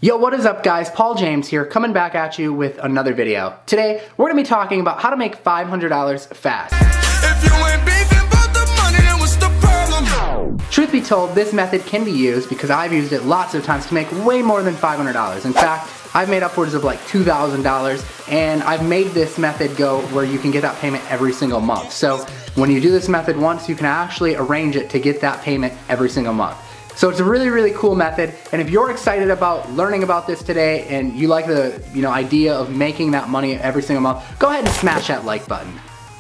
Yo, what is up guys? Paul James here, coming back at you with another video. Today, we're gonna be talking about how to make $500 fast. If you ain't beefing about the money, then what's the problem? Truth be told, this method can be used because I've used it lots of times to make way more than $500. In fact, I've made upwards of like $2,000, and I've made this method go where you can get that payment every single month. So when you do this method once, you can actually arrange it to get that payment every single month. So it's a really, really cool method, and if you're excited about learning about this today and you like the idea of making that money every single month, go ahead and smash that like button.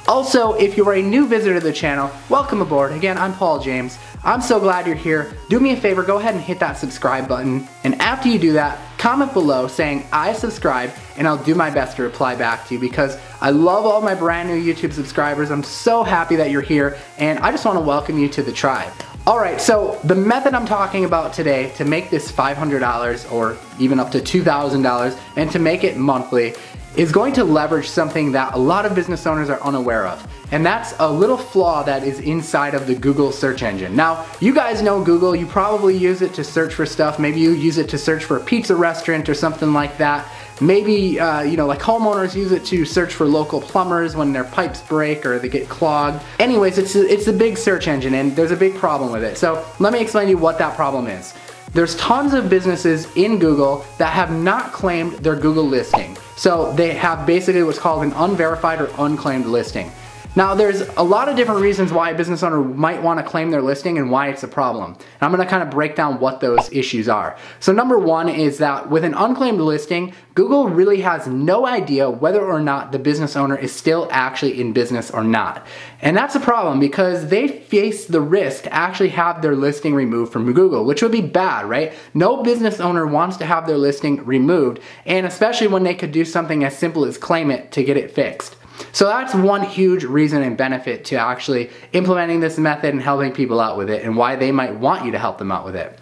Also, if you are a new visitor to the channel, welcome aboard. Again, I'm Paul James. I'm so glad you're here. Do me a favor, go ahead and hit that subscribe button, and after you do that, comment below saying I subscribe, and I'll do my best to reply back to you because I love all my brand new YouTube subscribers. I'm so happy that you're here, and I just want to welcome you to the tribe. Alright, so the method I'm talking about today to make this $500 or even up to $2,000 and to make it monthly is going to leverage something that a lot of business owners are unaware of. And that's a little flaw that is inside of the Google search engine. Now, you guys know Google, you probably use it to search for stuff. Maybe you use it to search for a pizza restaurant or something like that. Maybe, like homeowners use it to search for local plumbers when their pipes break or they get clogged. Anyways, it's a big search engine and there's a big problem with it. So let me explain to you what that problem is. There's tons of businesses in Google that have not claimed their Google listing. So they have basically what's called an unverified or unclaimed listing. Now there's a lot of different reasons why a business owner might want to claim their listing and why it's a problem. And I'm going to kind of break down what those issues are. So number one is that with an unclaimed listing, Google really has no idea whether or not the business owner is still actually in business or not. And that's a problem because they face the risk to actually have their listing removed from Google, which would be bad, right? No business owner wants to have their listing removed, and especially when they could do something as simple as claim it to get it fixed. So that's one huge reason and benefit to actually implementing this method and helping people out with it and why they might want you to help them out with it.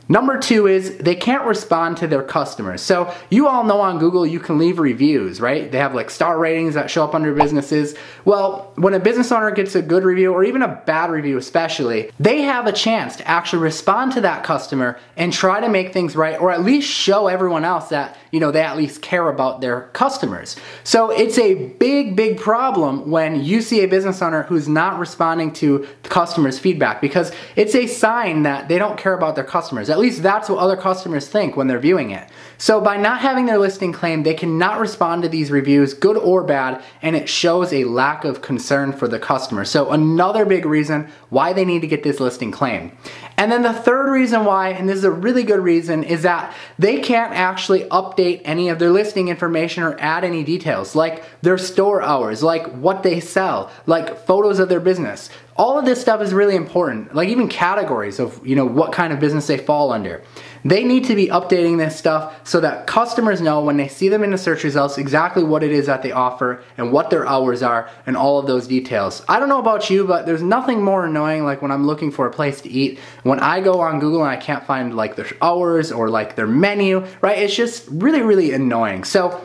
Number two is they can't respond to their customers. So you all know on Google you can leave reviews, right? They have like star ratings that show up under businesses. Well, when a business owner gets a good review or even a bad review especially, they have a chance to actually respond to that customer and try to make things right, or at least show everyone else that they at least care about their customers. So it's a big, big problem when you see a business owner who's not responding to the customer's feedback because it's a sign that they don't care about their customers. At least that's what other customers think when they're viewing it. So by not having their listing claimed, they cannot respond to these reviews, good or bad, and it shows a lack of concern for the customer. So another big reason why they need to get this listing claimed. And then the third reason why, and this is a really good reason, is that they can't actually update any of their listing information or add any details, like their store hours, like what they sell, like photos of their business. All of this stuff is really important, like even categories of what kind of business they fall under. They need to be updating this stuff so that customers know when they see them in the search results exactly what it is that they offer and what their hours are and all of those details. I don't know about you, but there's nothing more annoying like when I'm looking for a place to eat. When I go on Google and I can't find like their hours or like their menu, right? It's just really, really annoying. So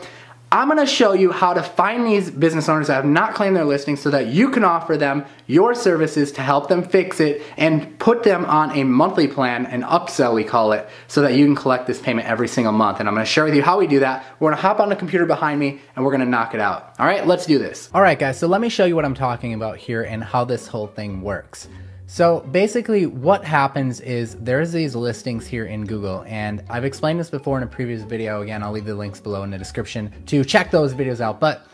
I'm going to show you how to find these business owners that have not claimed their listing so that you can offer them your services to help them fix it and put them on a monthly plan, an upsell we call it, so that you can collect this payment every single month. And I'm going to share with you how we do that. We're going to hop on the computer behind me and we're going to knock it out. All right, let's do this. All right, guys, so let me show you what I'm talking about here and how this whole thing works. So basically what happens is there's these listings here in Google, and I've explained this before in a previous video. Again, I'll leave the links below in the description to check those videos out. But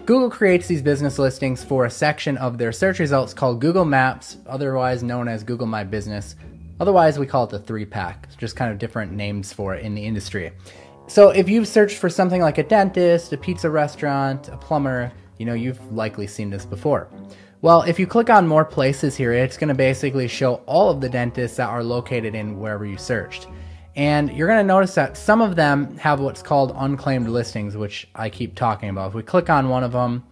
Google creates these business listings for a section of their search results called Google Maps, otherwise known as Google My Business. Otherwise, we call it the 3-pack. It's just kind of different names for it in the industry. So if you've searched for something like a dentist, a pizza restaurant, a plumber, you've likely seen this before. Well, if you click on more places here, it's going to basically show all of the dentists that are located in wherever you searched. And you're going to notice that some of them have what's called unclaimed listings, which I keep talking about. If we click on one of them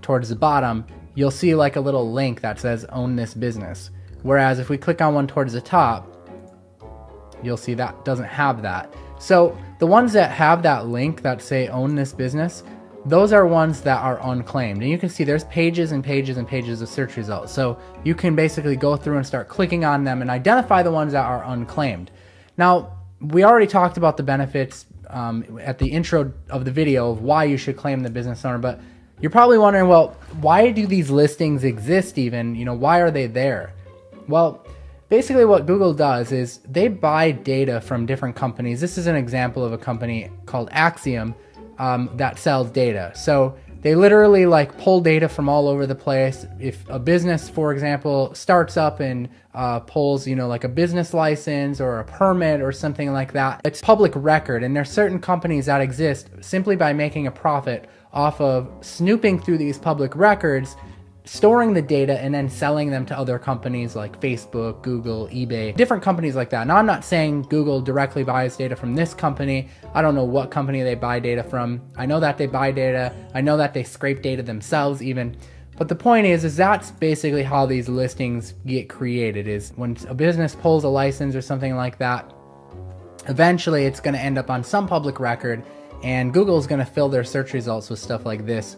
towards the bottom, you'll see like a little link that says own this business. Whereas if we click on one towards the top, you'll see that doesn't have that. So the ones that have that link that say own this business, those are ones that are unclaimed. And you can see there's pages and pages and pages of search results. So you can basically go through and start clicking on them and identify the ones that are unclaimed. Now, we already talked about the benefits at the intro of the video of why you should claim the business owner, but you're probably wondering, well, why do these listings exist even? You know, why are they there? Well, basically what Google does is they buy data from different companies. This is an example of a company called Axiom that sells data. So they literally like pull data from all over the place. If a business, for example, starts up and pulls, you know, like a business license or a permit or something like that, it's public record. And there's certain companies that exist simply by making a profit off of snooping through these public records, storing the data, and then selling them to other companies like Facebook, Google, eBay, different companies like that. Now, I'm not saying Google directly buys data from this company. I don't know what company they buy data from. I know that they buy data. I know that they scrape data themselves even. But the point is that's basically how these listings get created, is when a business pulls a license or something like that, eventually it's going to end up on some public record, and Google's going to fill their search results with stuff like this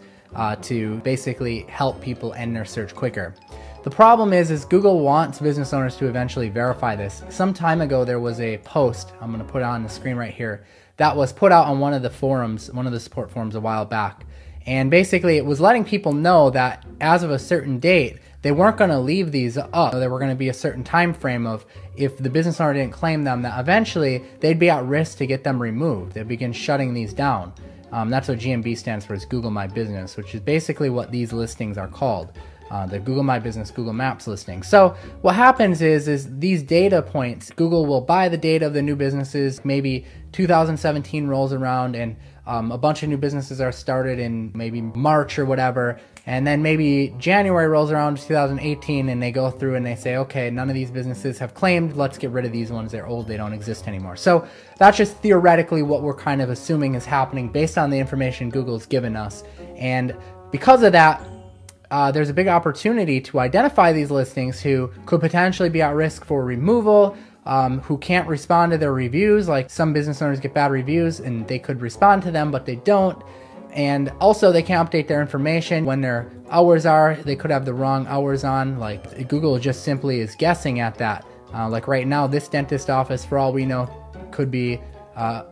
to basically help people end their search quicker. The problem is Google wants business owners to eventually verify this. Some time ago, there was a post, I'm going to put it on the screen right here, that was put out on one of the forums, one of the support forums a while back. And basically it was letting people know that as of a certain date, they weren't going to leave these up. There were going to be a certain time frame of if the business owner didn't claim them, that eventually they'd be at risk to get them removed. They'd begin shutting these down. That's what GMB stands for, is Google My Business, which is basically what these listings are called. The Google My Business, Google Maps listing. So what happens is these data points, Google will buy the data of the new businesses. Maybe 2017 rolls around and a bunch of new businesses are started in maybe March or whatever. And then maybe January rolls around, 2018, and they go through and they say, okay, none of these businesses have claimed, let's get rid of these ones, they're old, they don't exist anymore. So that's just theoretically what we're kind of assuming is happening based on the information Google's given us. And because of that, there's a big opportunity to identify these listings who could potentially be at risk for removal, who can't respond to their reviews. Like some business owners get bad reviews and they could respond to them, but they don't. And also they can't update their information when their hours are. They could have the wrong hours on. Like Google just simply is guessing at that. Like right now, this dentist office, for all we know, could be, well,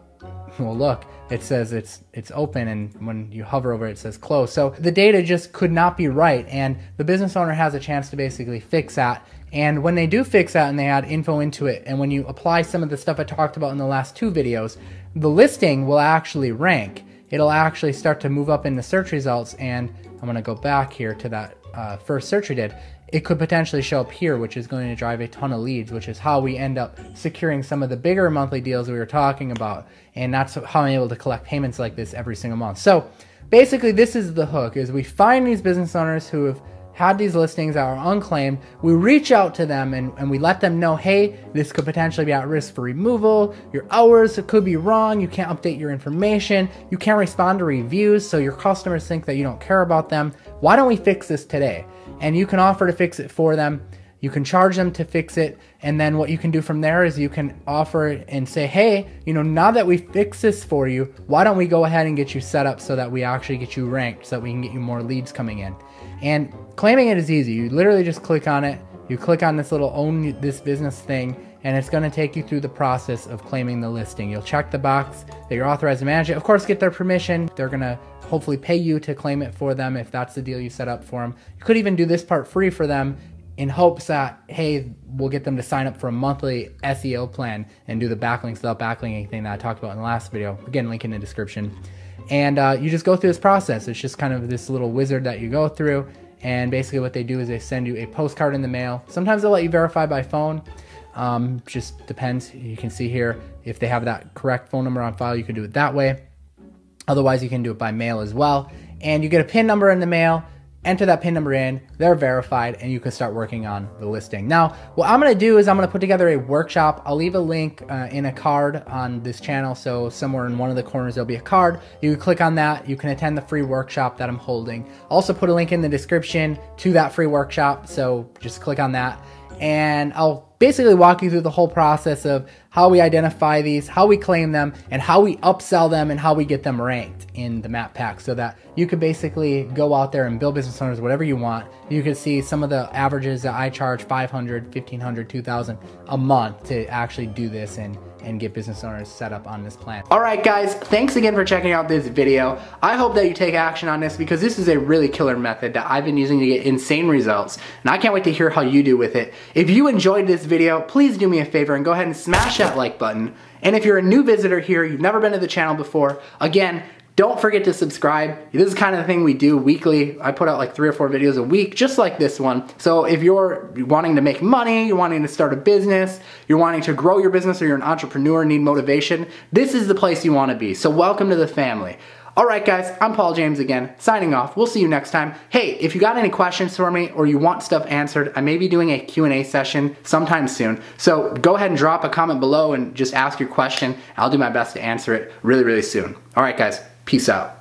look, it says it's open, and when you hover over it, it says closed. So the data just could not be right, and the business owner has a chance to basically fix that. And when they do fix that and they add info into it, and when you apply some of the stuff I talked about in the last two videos, the listing will actually rank. It'll actually start to move up in the search results, and I'm going to go back here to that first search we did. It could potentially show up here, which is going to drive a ton of leads, which is how we end up securing some of the bigger monthly deals we were talking about. And that's how I'm able to collect payments like this every single month. So basically this is the hook, is we find these business owners who have had these listings that are unclaimed. We reach out to them and we let them know, hey, this could potentially be at risk for removal. Your hours could be wrong. You can't update your information. You can't respond to reviews, so your customers think that you don't care about them. Why don't we fix this today? And you can offer to fix it for them. You can charge them to fix it. And then what you can do from there is you can offer and say, hey, you know, now that we fix this for you, why don't we go ahead and get you set up so that we actually get you ranked, so that we can get you more leads coming in. And claiming it is easy. You literally just click on it. You click on this little own this business thing, and it's going to take you through the process of claiming the listing. You'll check the box that you're authorized to manage it. Of course, get their permission. They're going to hopefully pay you to claim it for them if that's the deal you set up for them. You could even do this part free for them in hopes that, hey, we'll get them to sign up for a monthly SEO plan and do the backlinks without backlinking thing that I talked about in the last video. Again, link in the description. And you just go through this process. It's just kind of this little wizard that you go through. And basically what they do is they send you a postcard in the mail. Sometimes they'll let you verify by phone. Just depends. You can see here, if they have that correct phone number on file, you can do it that way. Otherwise, you can do it by mail as well. And you get a PIN number in the mail. Enter that PIN number in, they're verified, and you can start working on the listing. Now, what I'm going to do is I'm going to put together a workshop. I'll leave a link in a card on this channel, so somewhere in one of the corners there'll be a card. You can click on that. You can attend the free workshop that I'm holding. Also put a link in the description to that free workshop, so just click on that. And I'll basically walk you through the whole process of how we identify these, how we claim them, and how we upsell them, and how we get them ranked in the map pack, so that you could basically go out there and build business owners whatever you want. You can see some of the averages that I charge, $500, $1,500, $2,000 a month to actually do this and and get business owners set up on this plan. All right, guys, thanks again for checking out this video. I hope that you take action on this because this is a really killer method that I've been using to get insane results, and I can't wait to hear how you do with it. If you enjoyed this video, please do me a favor and go ahead and smash that like button. And if you're a new visitor here, you've never been to the channel before, again, don't forget to subscribe. This is kind of the thing we do weekly. I put out like 3 or 4 videos a week, just like this one. So if you're wanting to make money, you're wanting to start a business, you're wanting to grow your business, or you're an entrepreneur and need motivation, this is the place you want to be. So welcome to the family. All right, guys, I'm Paul James again, signing off. We'll see you next time. Hey, if you got any questions for me or you want stuff answered, I may be doing a Q&A session sometime soon. So go ahead and drop a comment below and just ask your question. I'll do my best to answer it really, really soon. All right, guys. Peace out.